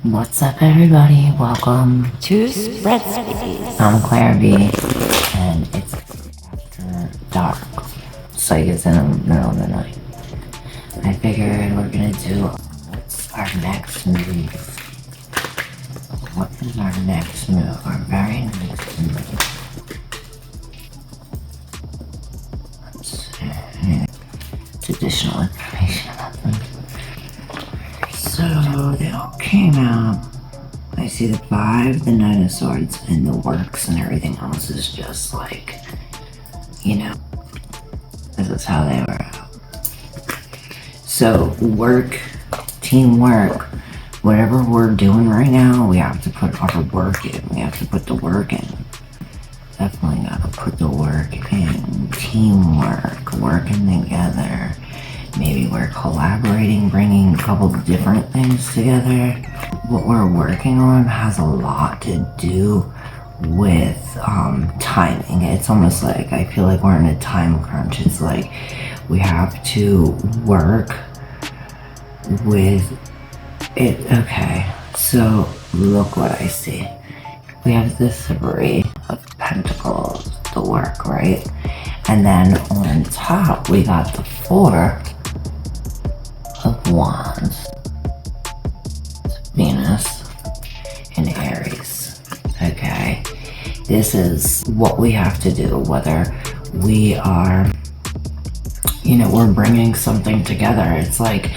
What's up, everybody? Welcome to Spread Space. I'm ClairV, and it's after dark. It's like it's in the middle of the night. I figured we're gonna do what's our next move. What is our next move? Our very next move. Let's see. It's additional information about them. So they all came out. I see the 5, the 9 of swords, and the works, and everything else is just like, this is how they were out. So work, teamwork, whatever we're doing right now, we have to put our work in. We have to put the work in. Definitely gotta put the work in. Teamwork, working together. Maybe we're collaborating, bringing a couple different things together. What we're working on has a lot to do with timing. It's almost like I feel like we're in a time crunch. It's like we have to work with it. Okay, so look what I see. We have the 3 of Pentacles, the work, right? And then on top, we got the 4 of Wands. It's Venus and Aries. Okay, this is what we have to do, whether we are, we're bringing something together. It's like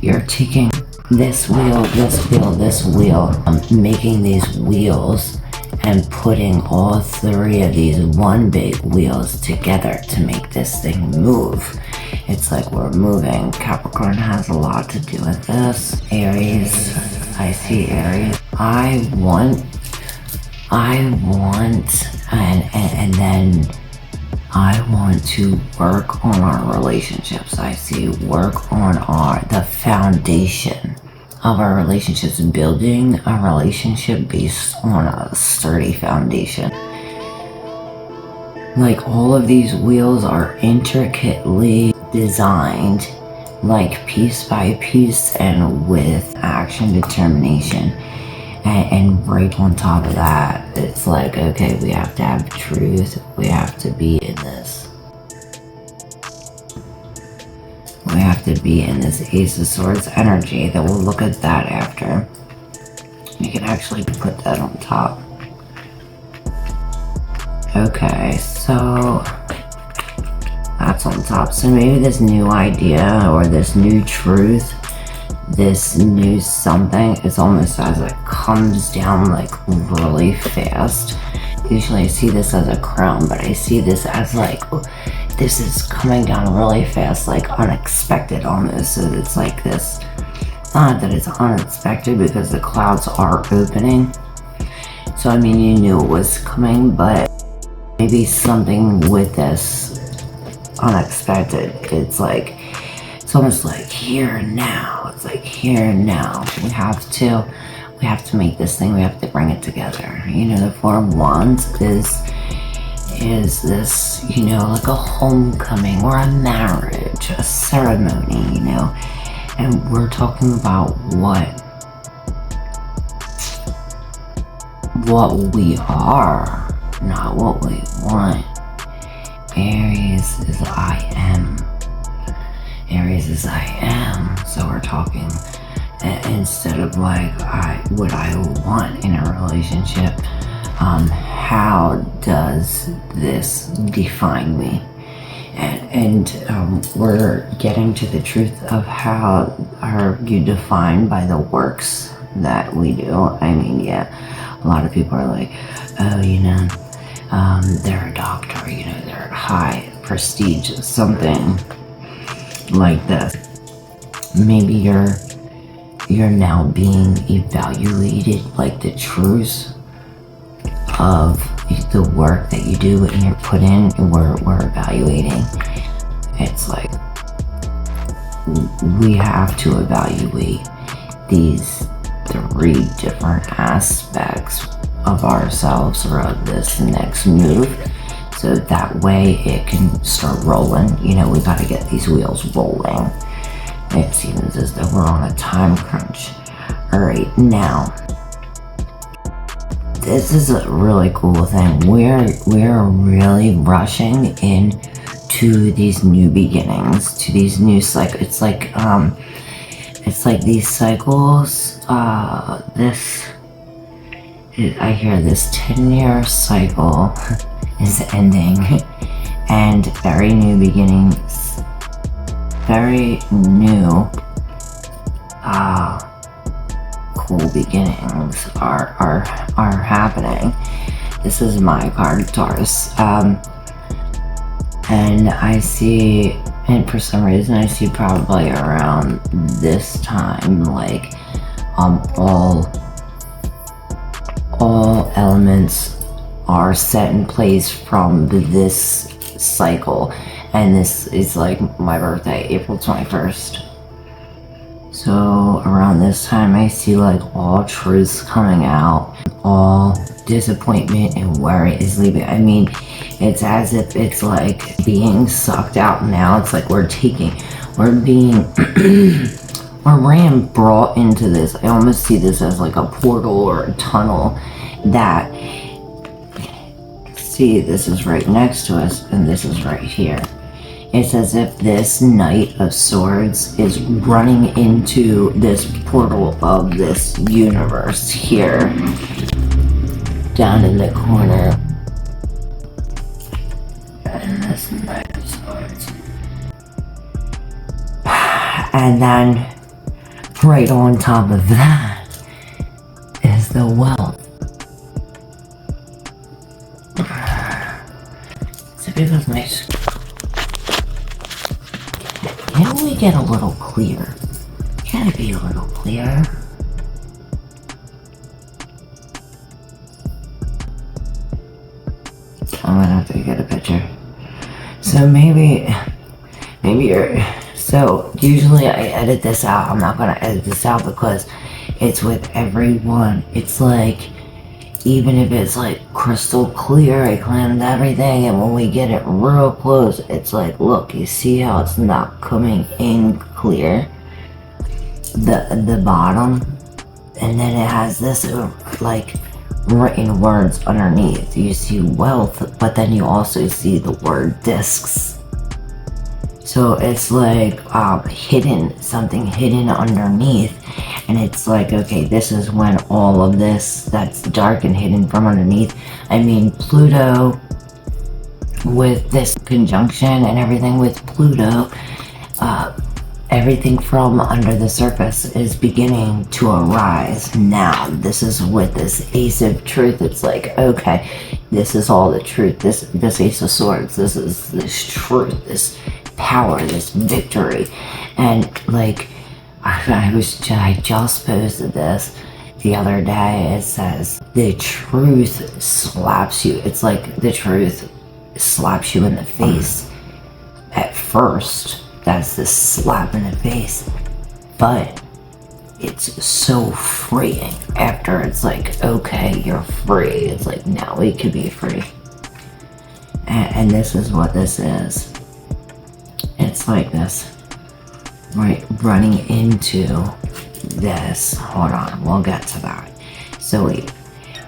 you're taking this wheel, this wheel, making these wheels and putting all 3 of these one big wheels together to make this thing move. It's like we're moving. Capricorn has a lot to do with this. Aries, I see Aries. I want, and then I want to work on our relationships. I see work on the foundation of our relationships, building a relationship based on a sturdy foundation. Like all of these wheels are intricately designed, like piece by piece, and with action, determination. And right on top of that, it's like, okay, we have to have truth. We have to be in this. We have to be in this Ace of Swords energy. That we'll look at that after. You can actually put that on top. Okay, so that's on top. So maybe this new idea or this new truth, this new something, it's almost as it comes down like really fast. Usually I see this as a crown, but I see this as like, this is coming down really fast, like unexpected almost. So it's like this, not that it's unexpected because the clouds are opening. So I mean, you knew it was coming, but maybe something with this unexpected. It's like, it's almost like here and now. It's like here and now. We have to make this thing. We have to bring it together. The 4 of Wands is this, like a homecoming or a marriage, a ceremony, and we're talking about what we are, not what we want. Aries is I am. Aries is I am. So we're talking, instead of like what I want in a relationship, how does this define me? And we're getting to the truth of how are you defined by the works that we do. I mean, yeah, a lot of people are like, oh, they're a doctor, they're high prestige, something like this. Maybe you're now being evaluated, like the truth of the work that you do and you're put in, and we're evaluating. It's like we have to evaluate these 3 different aspects of ourselves or of this next move, so that way it can start rolling. We got to get these wheels rolling. It seems as though we're on a time crunch Alright, now, this is a really cool thing. We're really rushing into these new beginnings, to these new cycles. It's like these cycles, I hear this 10-year cycle is ending, and very new beginnings, very new, cool beginnings are happening. This is my card, Taurus, and I see, and for some reason I see probably around this time, like, all elements are set in place from this cycle, and this is like my birthday, April 21st. So around this time I see like all truths coming out, all disappointment and worry is leaving. I mean, it's as if it's like being sucked out now. It's like we're being brought into this. I almost see this as like a portal or a tunnel that, see, this is right next to us and this is right here. It's as if this Knight of Swords is running into this portal of this universe here, down in the corner. And this Knight of Swords. And then, right on top of that, is the wealth. So because my... Can we get a little clear? Can it be a little clearer? I'm gonna have to get a picture. So maybe you're... So usually I edit this out. I'm not gonna edit this out because it's with everyone. It's like, even if it's like crystal clear, I cleansed everything, and when we get it real close, it's like, look, you see how it's not coming in clear? The bottom, and then it has this like written words underneath. You see wealth, but then you also see the word discs. So it's like something hidden underneath, and it's like, okay, this is when all of this that's dark and hidden from underneath. I mean, Pluto, with this conjunction and everything with Pluto, everything from under the surface is beginning to arise now. This is with this Ace of Truth. It's like, okay, this is all the truth. This Ace of Swords, this is this truth, this power, this victory. And like, I just posted this the other day. It says the truth slaps you. It's like the truth slaps you in the face at first. That's the slap in the face, but it's so freeing after. It's like, okay, you're free. It's like, now we can be free. And this is what this is. It's like this, right, running into this. Hold on, we'll get to that. So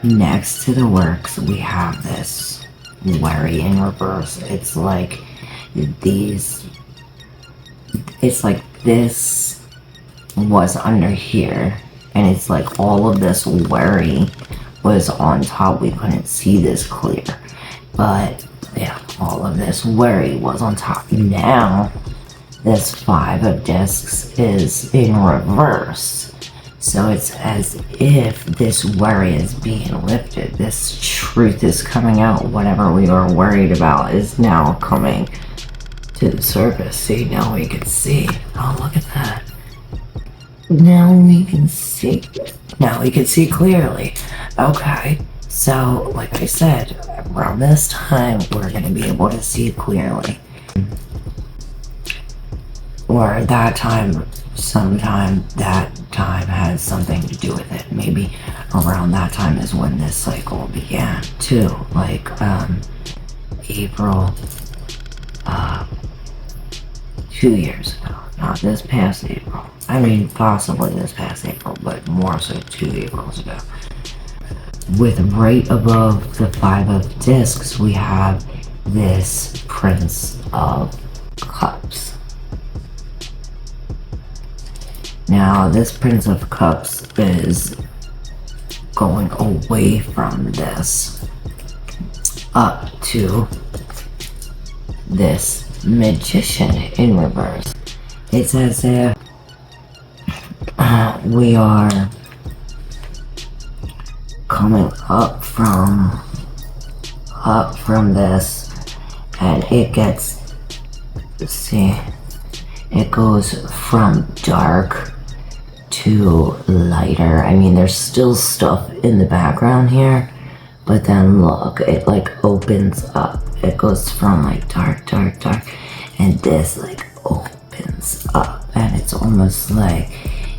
next to the works, we have this worry in reverse. It's like it's like this was under here, and it's like all of this worry was on top. We couldn't see this clear, but yeah, all of this worry was on top. Now this 5 of discs is in reverse, so it's as if this worry is being lifted. This truth is coming out. Whatever we were worried about is now coming to the surface. See, now we can see. Oh, look at that. Now we can see. Now we can see clearly. Okay, so like I said, around this time, we're going to be able to see clearly. Or that time, sometime that time has something to do with it. Maybe around that time is when this cycle began too. Like, April, 2 years ago. Not this past April. I mean, possibly this past April, but more so 2 Aprils ago. With right above the 5 of discs, we have this Prince of Cups. Now, this Prince of Cups is going away from this up to this Magician in reverse. It's as if we are coming up from this, and it gets, see, it goes from dark to lighter. I mean, there's still stuff in the background here, but then look, it like opens up. It goes from like dark, and this like opens up, and it's almost like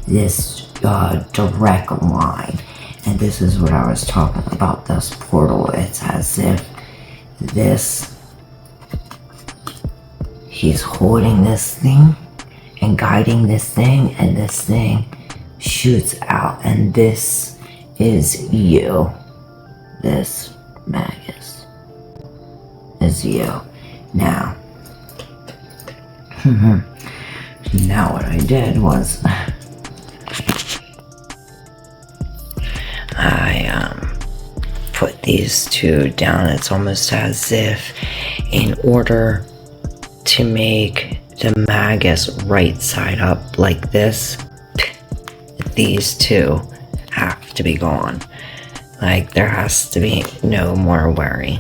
this direct line. And this is what I was talking about, this portal. It's as if this, he's holding this thing and guiding this thing, and this thing shoots out, and this is you. This Magus is you. Now, now what I did was I put these two down. It's almost as if in order to make the Magus right side up like this, these two have to be gone. Like, there has to be no more worry.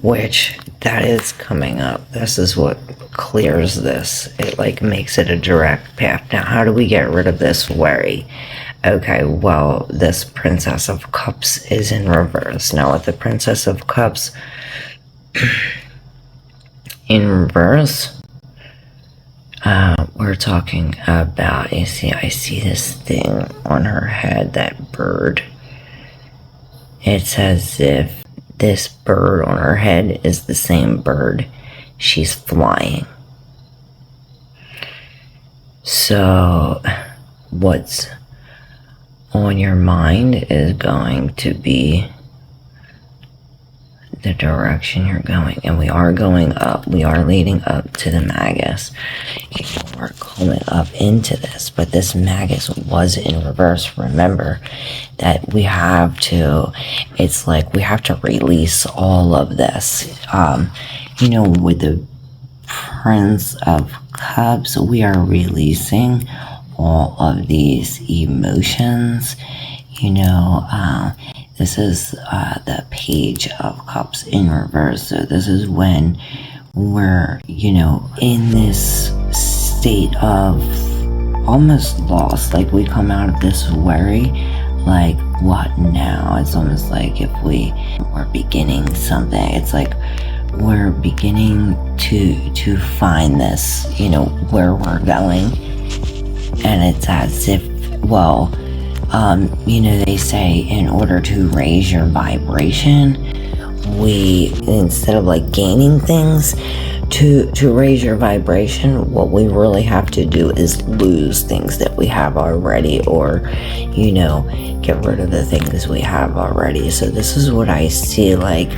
Which, that is coming up. This is what clears this. It like makes it a direct path. Now, how do we get rid of this worry? Okay, well, this Princess of Cups is in reverse. Now, with the Princess of Cups in reverse, we're talking about, you see, I see this thing on her head, that bird. It's as if this bird on her head is the same bird she's flying. So, what's on your mind is going to be the direction you're going, and we are going up. We are leading up to the Magus. We're coming up into this, but this Magus was in reverse. Remember that we have to, it's like we have to release all of this. You know, with the Prince of Cups, we are releasing all of these emotions. You know, this is the Page of Cups in reverse. So this is when we're, you know, in this state of almost lost. Like, we come out of this worry, like, what now? It's almost like if we're beginning something. It's like we're beginning to find this, you know, where we're going. And it's as if, well, you know, they say in order to raise your vibration, we, instead of like gaining things, to raise your vibration, what we really have to do is lose things that we have already, or, you know, get rid of the things we have already. So this is what I see, like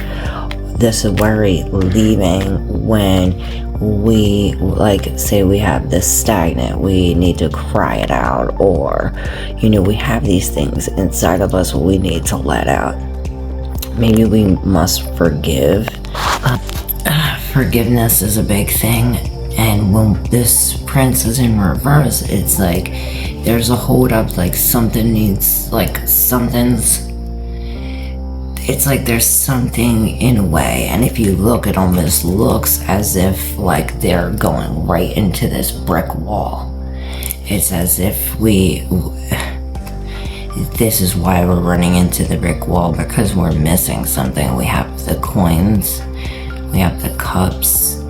this worry leaving when we, like, say we have this stagnant, we need to cry it out, or, you know, we have these things inside of us we need to let out. Maybe we must forgive. Forgiveness is a big thing, and when this Prince is in reverse, it's like there's a hold up, like something needs, like something's, it's like there's something in a way, and if you look, it almost looks as if like they're going right into this brick wall. It's as if this is why we're running into the brick wall, because we're missing something. We have the coins, we have the cups.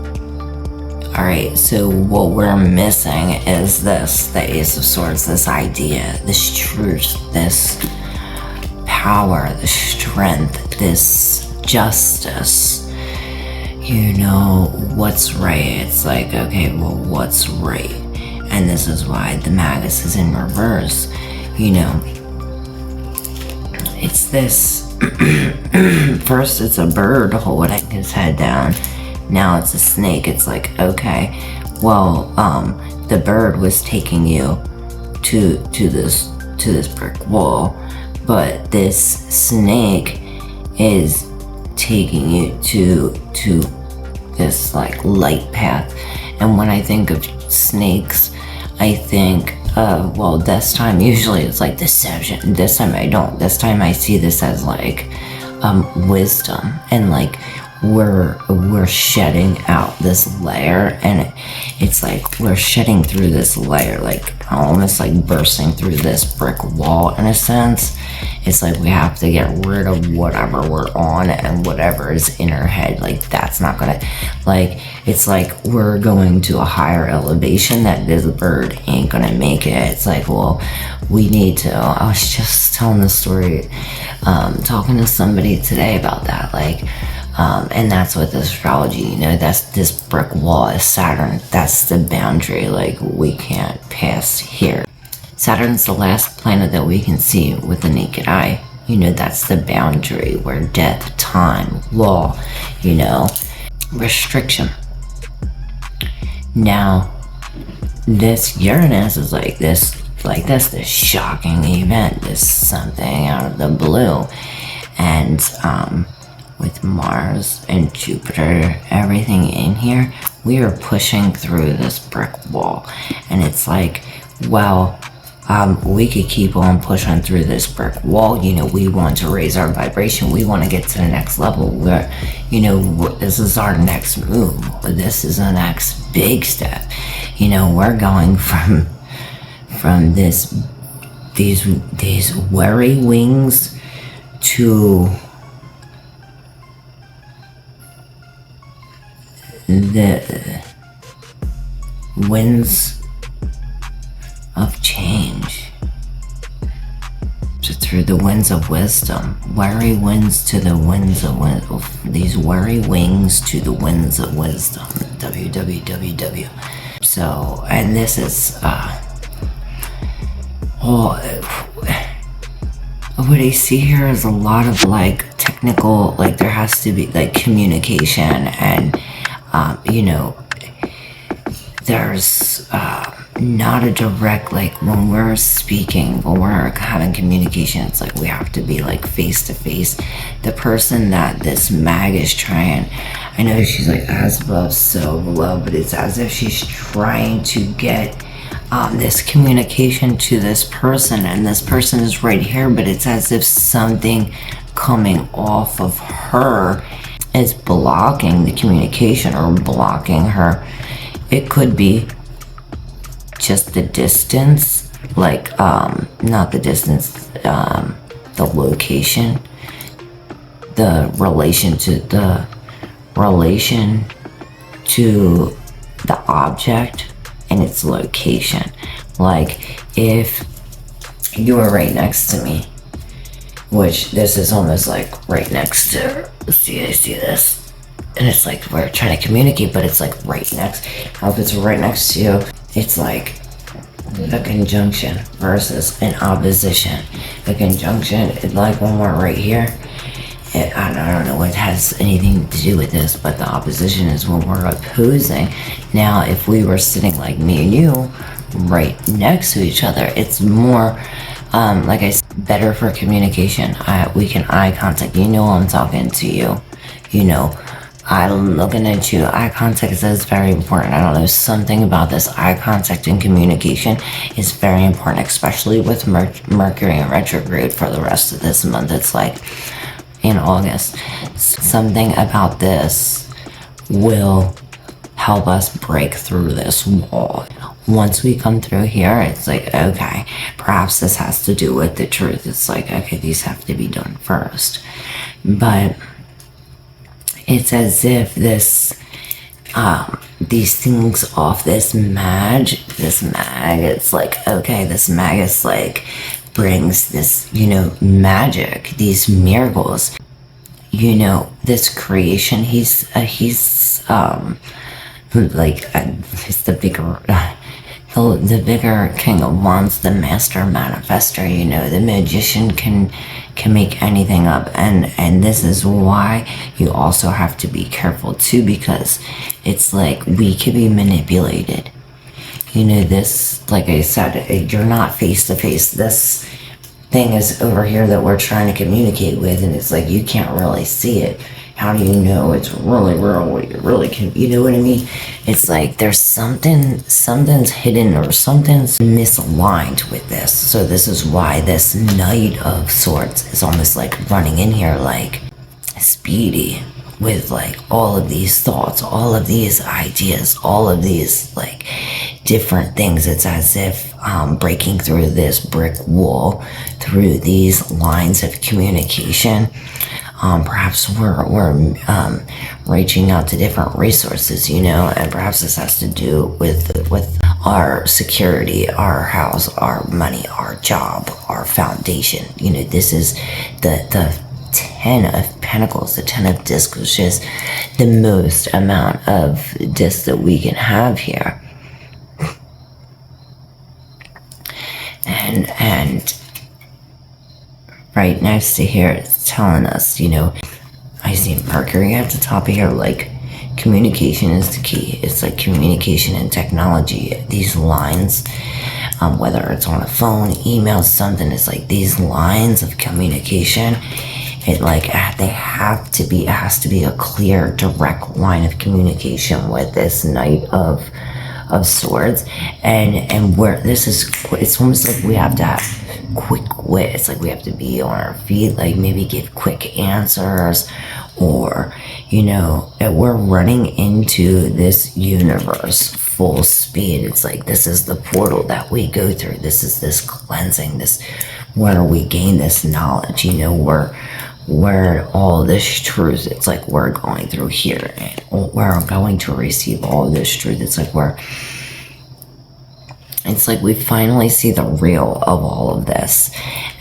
Alright, so what we're missing is this, the Ace of Swords, this idea, this truth, this power, this strength, this justice. You know, what's right. It's like, okay, well, what's right? And this is why the magus is in reverse. You know, it's this. First it's a bird holding his head down. Now it's a snake. It's like, okay, well, the bird was taking you to this brick wall, but this snake is taking you to this like light path. And when I think of snakes, I think well, this time usually it's like deception. This time I don't. This time I see this as like wisdom, and like we're shedding out this layer, and it's like we're shedding through this layer, like almost like bursting through this brick wall in a sense. It's like we have to get rid of whatever we're on and whatever is in our head. Like that's not gonna, like, it's like we're going to a higher elevation that this bird ain't gonna make it. It's like, well, we need to, I was just telling the story, talking to somebody today about that, like, and that's what the astrology, you know, that's this brick wall is Saturn. That's the boundary, like we can't pass here. Saturn's the last planet that we can see with the naked eye. You know, that's the boundary where death, time, law, you know, restriction. Now, this Uranus is like this shocking event, this something out of the blue. And with Mars and Jupiter, everything in here, we are pushing through this brick wall. And it's like, well, we could keep on pushing through this brick wall. You know, we want to raise our vibration. We want to get to the next level. Where, you know, this is our next move. This is the next big step. You know, we're going from these worry wings to the winds of change, through the winds of wisdom. Worry winds to the winds of wisdom. These worry wings to the winds of wisdom. www. So, and this is what I see here is a lot of like technical, like there has to be like communication, and you know, there's not a direct, like when we're speaking, when we're having communication, it's like we have to be like face to face. The person that this mag is trying, I know she's like as above so below, but it's as if she's trying to get this communication to this person, and this person is right here, but it's as if something coming off of her is blocking the communication or blocking her. It could be just the distance, like not the distance, the location, the relation to the object and its location. Like if you were right next to me, which this is almost like right next to, see this, and it's like we're trying to communicate, but it's like right next. How if it's right next to you, it's like a conjunction versus an opposition. The conjunction is like when we're right here. I don't know what has anything to do with this, but the opposition is when we're opposing. Now, if we were sitting like me and you right next to each other, it's more, like I said, better for communication. We can eye contact. You know I'm talking to you. You know, I'm looking at you. Eye contact is very important. I don't know, something about this eye contact and communication is very important, especially with Mercury in retrograde for the rest of this month. It's like in August, something about this will help us break through this wall. Once we come through here, it's like, okay, perhaps this has to do with the truth. It's like, okay, these have to be done first. But it's as if this, these things off this mag, it's like, okay, this mag is like, brings this, you know, magic, these miracles, you know, this creation. He's like, he's the bigger, the bigger king of wands, the master manifester, you know, the magician can make anything up. And this is why you also have to be careful too, because it's like we can be manipulated. You know, this, like I said, you're not face to face. This thing is over here that we're trying to communicate with, and it's like you can't really see it. How do you know it's really real? What you really can, you know what I mean? It's like there's something's hidden or something's misaligned with this. So this is why this Knight of Swords is almost like running in here like speedy with like all of these thoughts, all of these ideas, all of these like different things. It's as if breaking through this brick wall, through these lines of communication. Perhaps we're reaching out to different resources, you know, and perhaps this has to do with our security, our house, our money, our job, our foundation. You know, this is the 10 of Pentacles, the 10 of Discs, which is the most amount of discs that we can have here. And right next to here, it's telling us, you know, I see Mercury at the top of here, like communication is the key. It's like communication and technology. These lines, whether it's on a phone, email, something, it's like these lines of communication. It like they have to be. It has to be a clear, direct line of communication with this Knight of Swords, and where this is, it's almost like we have to have quick wit. It's like we have to be on our feet, like maybe give quick answers, or you know, we're running into this universe full speed. It's like this is the portal that we go through. This is this cleansing, this where we gain this knowledge, you know, where all this truth, it's like we're going through here, and we're going to receive all this truth. It's like we finally see the real of all of this,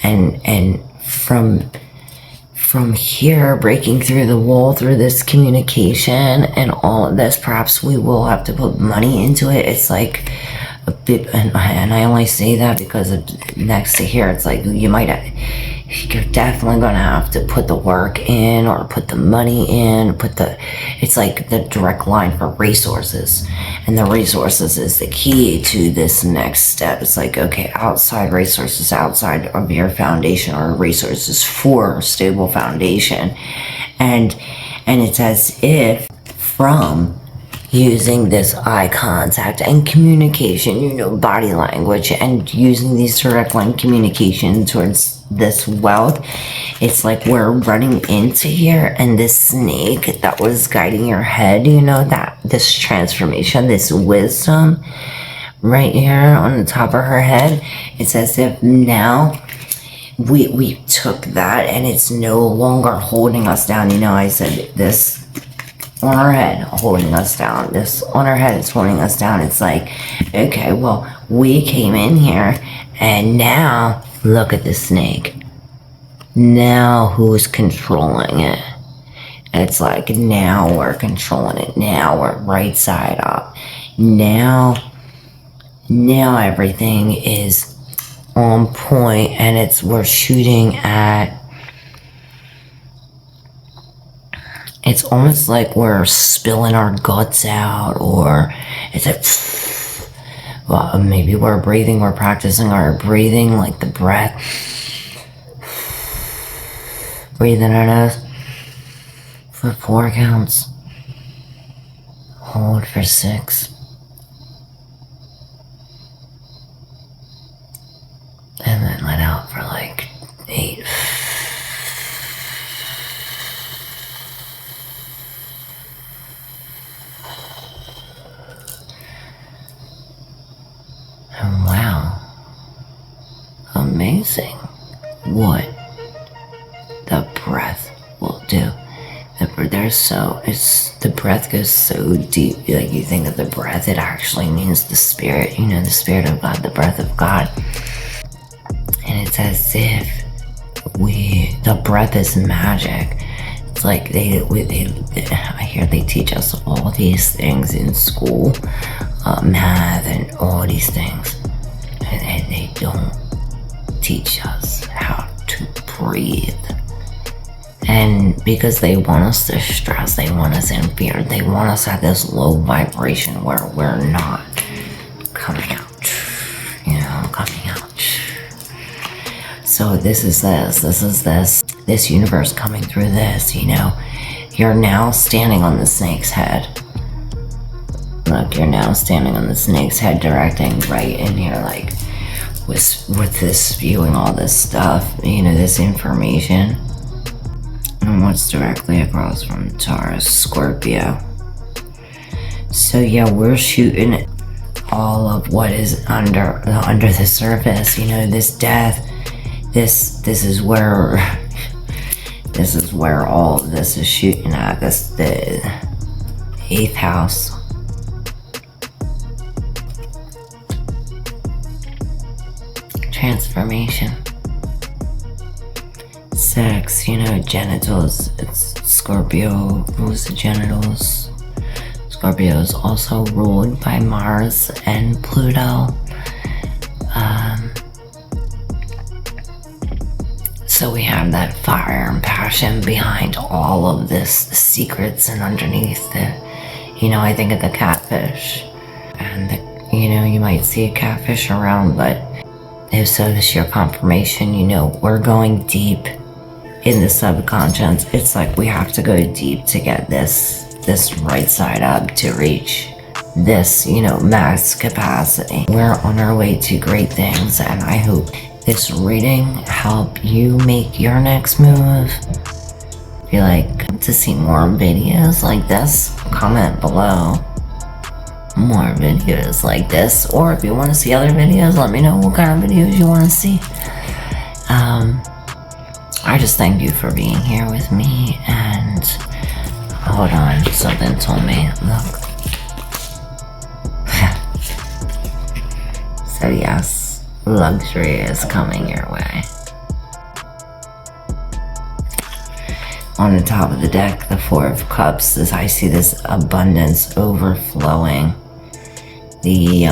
and from here, breaking through the wall, through this communication and all of this, perhaps we will have to put money into it. It's like a bit, and I only say that because of next to here, it's like you're definitely gonna have to put the work in, or put the money in, it's like the direct line for resources, and the resources is the key to this next step. It's like, okay, outside resources, outside of your foundation, or resources for stable foundation, and it's as if from using this eye contact and communication, you know, body language, and using these direct line communication towards this wealth, it's like we're running into here, and this snake that was guiding your head, you know, that this transformation, this wisdom right here on the top of her head, it's as if now we took that and it's no longer holding us down. You know, I said this on our head holding us down, this on our head is holding us down. It's like, okay, well, we came in here, and now look at the snake. Now who's controlling it? It's like now we're controlling it. Now we're right side up. Now everything is on point, and we're shooting at, it's almost like we're spilling our guts out, or it's like, well, maybe we're breathing, we're practicing our breathing, like the breath. Breathe in our nose for 4 counts. Hold for 6. And then let out for like 8. And wow, amazing what the breath will do. The breath goes so deep, like you think of the breath, it actually means the spirit, you know, the spirit of God, the breath of God. And it's as if the breath is magic. It's like I hear they teach us all these things in school. math and all these things, and they don't teach us how to breathe. And because they want us to stress, they want us in fear, they want us at this low vibration where we're not coming out, coming out. So this universe coming through this, you're now standing on the snake's head. Look, you're now standing on the snake's head, directing right in here, like with this spewing all this stuff, this information. And what's directly across from Taurus, Scorpio. So yeah, we're shooting all of what is under the surface, this death, this is where all of this is shooting at, the 8th house. Transformation. Sex, genitals. It's Scorpio rules the genitals. Scorpio is also ruled by Mars and Pluto. So we have that fire and passion behind all of this, the secrets, and underneath I think of the catfish. And you might see a catfish around, but if so, this is your confirmation. We're going deep in the subconscious. It's like we have to go deep to get this right side up to reach this, max capacity. We're on our way to great things, and I hope this reading help you make your next move. If you like to see more videos like this, comment below. More videos like this, or if you want to see other videos, let me know what kind of videos you want to see. I just thank you for being here with me, and hold on, something told me, look. So yes, luxury is coming your way. On the top of the deck, the 4 of Cups, I see this abundance overflowing. The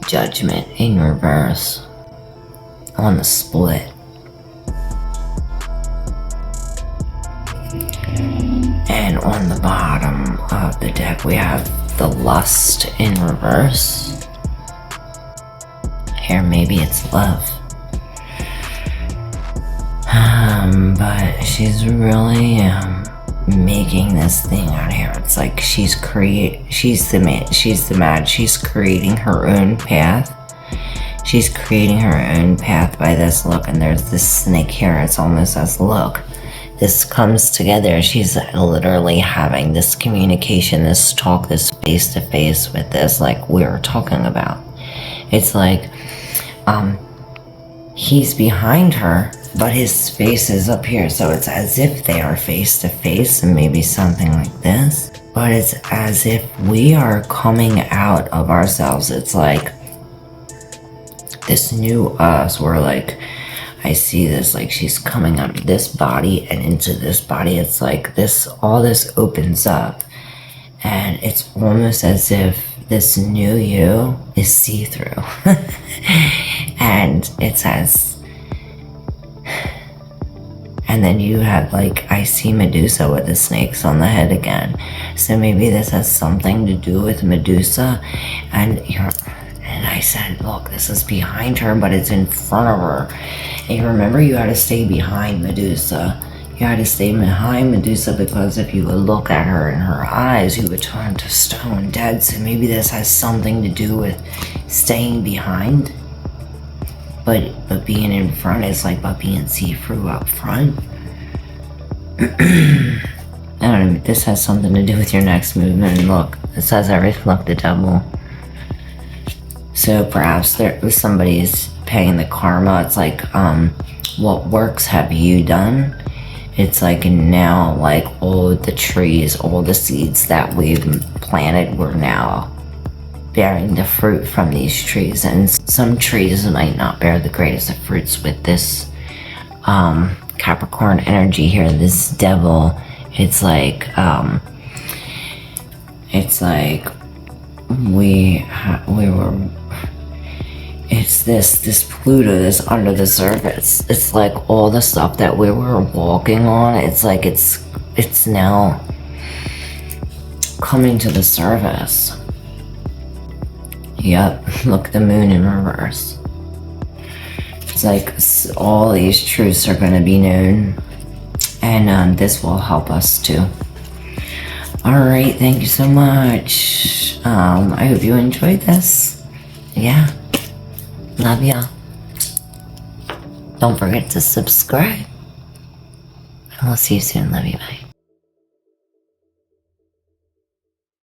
Judgment in reverse on the split. And on the bottom of the deck, we have the Lust in reverse. Here, maybe it's love. But she's really making this thing out here. It's like she's the mad. She's creating her own path. She's creating her own path by this. Look, and there's this snake here. It's almost as, look, this comes together. She's literally having this communication, this talk, this face to face with this, like we were talking about. It's like he's behind her, but his face is up here, so it's as if they are face to face, and maybe something like this. But it's as if we are coming out of ourselves. It's like this new us, where like I see this, like she's coming out of this body and into this body. It's like all this opens up, and it's almost as if this new you is see-through. And it says, and then you have, like, I see Medusa with the snakes on the head again. So maybe this has something to do with Medusa. And I said, look, this is behind her, but it's in front of her. And you remember, you had to stay behind Medusa. You had to stay behind Medusa, because if you would look at her in her eyes, you would turn to stone dead. So maybe this has something to do with staying behind. But being in front is like, but being see-through up front. I don't know, this has something to do with your next movement. And look, it says I reflect the devil. So perhaps somebody's paying the karma. It's like, what works have you done? It's like now, like all the trees, all the seeds that we've planted, we're now bearing the fruit from these trees. And some trees might not bear the greatest of fruits with this Capricorn energy here, this devil It's like, we were, it's this Pluto that's under the surface. It's like all the stuff that we were walking on, it's like it's now coming to the surface. Yep, look, the moon in reverse. It's like all these truths are going to be known, and this will help us too. Alright, thank you so much. I hope you enjoyed this. Yeah. Love ya. Don't forget to subscribe. And we'll see you soon. Love you. Bye.